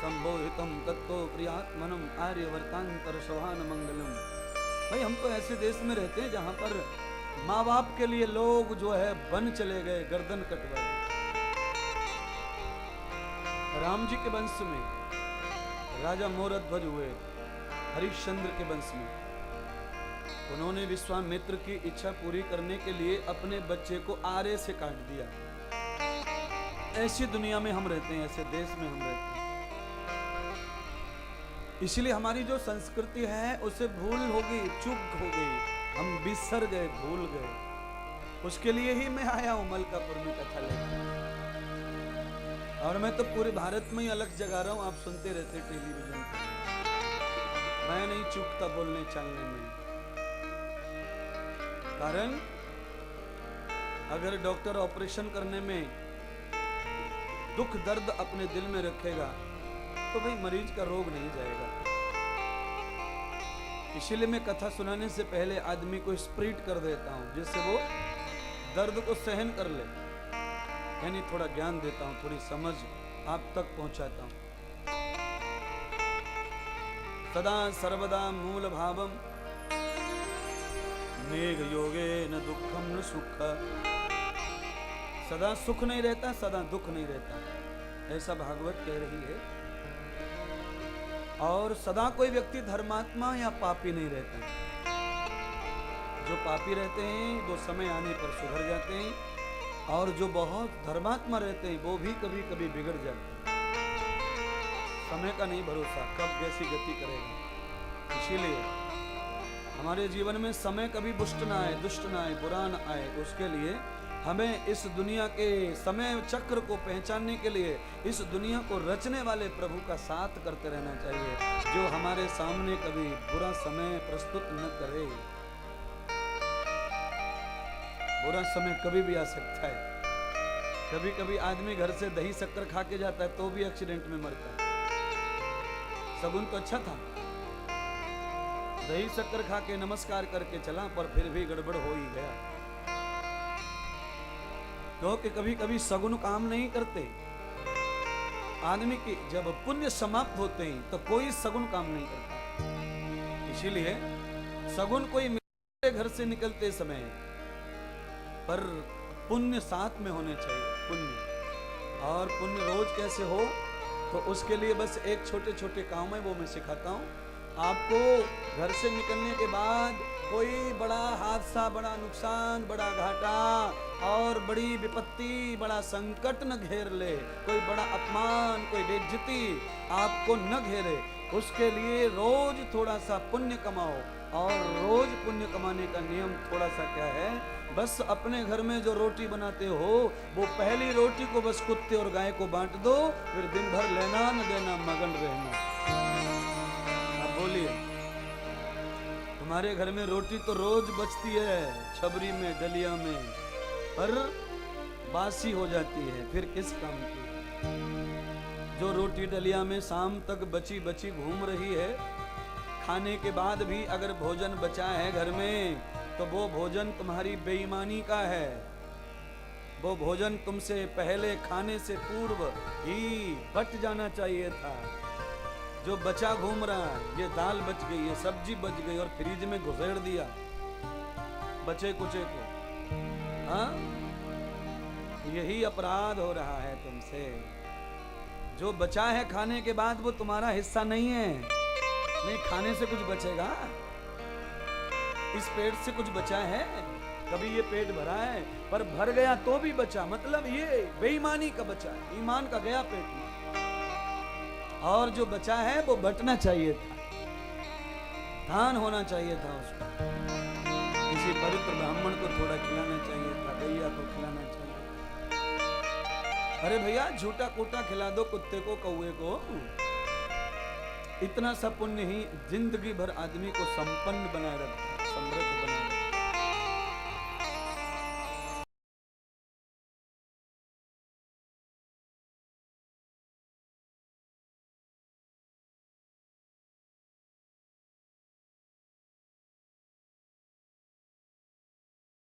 संबोधितम तत्तो प्रियात्मनम आर्यवर्तांतर शोभान मंगलम। भाई हम तो ऐसे देश में रहते हैं जहां पर माँ बाप के लिए लोग जो है वन चले गए, गर्दन कटवा दी। राम जी के वंश में राजा मोरध्वज हुए, हरिश्चंद्र के वंश में उन्होंने विश्वामित्र की इच्छा पूरी करने के लिए अपने बच्चे को आरे से काट दिया। ऐसी दुनिया में हम रहते हैं, ऐसे देश में हम रहते हैं। इसलिए हमारी जो संस्कृति है उसे भूल हो गई, चूक हो गई, हम बिसर गए, भूल गए। उसके लिए ही मैं आया हूं मलकापुर में कथा लेकर। और मैं तो पूरे भारत में ही अलग जगा रहा हूं, आप सुनते रहते टेलीविजन पर। मैं नहीं चूकता बोलने चालने में। कारण अगर डॉक्टर ऑपरेशन करने में दुख दर्द अपने दिल में रखेगा तो भाई मरीज का रोग नहीं जाएगा। इसीलिए मैं कथा सुनाने से पहले आदमी को स्प्रिट कर देता हूं, जिससे वो दर्द को सहन कर ले। यानी थोड़ा ज्ञान देता हूं, थोड़ी समझ आप तक पहुंचाता हूं। सदा सर्वदा मूल भावम मेघ योगे न दुखम न सुख। सदा सुख नहीं रहता, सदा दुख नहीं रहता, ऐसा भागवत कह रही है। और सदा कोई व्यक्ति धर्मात्मा या पापी नहीं रहता। जो पापी रहते हैं वो समय आने पर सुधर जाते हैं, और जो बहुत धर्मात्मा रहते हैं वो भी कभी कभी बिगड़ जाते हैं। समय का नहीं भरोसा, कब कैसी गति करेगा। इसीलिए हमारे जीवन में समय कभी दुष्ट ना आए, दुष्ट ना आए, बुरा ना आए। उसके लिए हमें इस दुनिया के समय चक्र को पहचानने के लिए इस दुनिया को रचने वाले प्रभु का साथ करते रहना चाहिए, जो हमारे सामने कभी बुरा समय प्रस्तुत न करे। बुरा समय कभी भी आ सकता है। कभी कभी आदमी घर से दही शक्कर खा के जाता है तो भी एक्सीडेंट में मरता है। सगुन तो अच्छा था, दही शक्कर खा के नमस्कार करके चला, पर फिर भी गड़बड़ हो ही गया। क्योंकि कभी कभी सगुन काम नहीं करते। आदमी की जब पुण्य समाप्त होते हैं तो कोई सगुन काम नहीं करता। इसीलिए सगुन कोई मेरे घर से निकलते समय, पर पुण्य साथ में होने चाहिए। पुण्य और पुण्य रोज कैसे हो, तो उसके लिए बस एक छोटे छोटे काम है, वो मैं सिखाता हूँ आपको। घर से निकलने के बाद कोई बड़ा हादसा, बड़ा नुकसान, बड़ा घाटा और बड़ी विपत्ति, बड़ा संकट न घेर ले, कोई बड़ा अपमान, कोई बेइज्जती आपको न घेरे, उसके लिए रोज थोड़ा सा पुण्य कमाओ। और रोज पुण्य कमाने का नियम थोड़ा सा क्या है, बस अपने घर में जो रोटी बनाते हो वो पहली रोटी को बस कुत्ते और गाय को बांट दो, फिर दिन भर लेना न देना, मगन रहना। अब बोलिए, तुम्हारे घर में रोटी तो रोज बचती है, छबरी में, डलिया में, पर बासी हो जाती है, फिर किस काम की। जो रोटी डलिया में शाम तक बची बची घूम रही है, खाने के बाद भी अगर भोजन बचा है घर में, तो वो भोजन तुम्हारी बेईमानी का है। वो भोजन तुमसे पहले खाने से पूर्व ही बच जाना चाहिए था। जो बचा घूम रहा है, ये दाल बच गई, ये सब्जी बच गई और फ्रिज में घुसेड़ दिया बचे कुचे को, हाँ, यही अपराध हो रहा है तुमसे। जो बचा है खाने के बाद वो तुम्हारा हिस्सा नहीं है। नहीं, खाने से कुछ बचेगा, इस पेट से कुछ बचा है, कभी ये पेट भरा है, पर भर गया तो भी बचा, मतलब ये बेईमानी का बचा, ईमान का गया पेट में। और जो बचा है वो बटना चाहिए था, दान होना चाहिए था उसका। किसी पवित्र ब्राह्मण को थोड़ा खिलाना चाहिए था, गैया को खिलाना चाहिए। अरे भैया, झूठा कूटा खिला दो कुत्ते को, कौवे को, इतना सा पुण्य ही जिंदगी भर आदमी को संपन्न बनाए रखता है, समृद्ध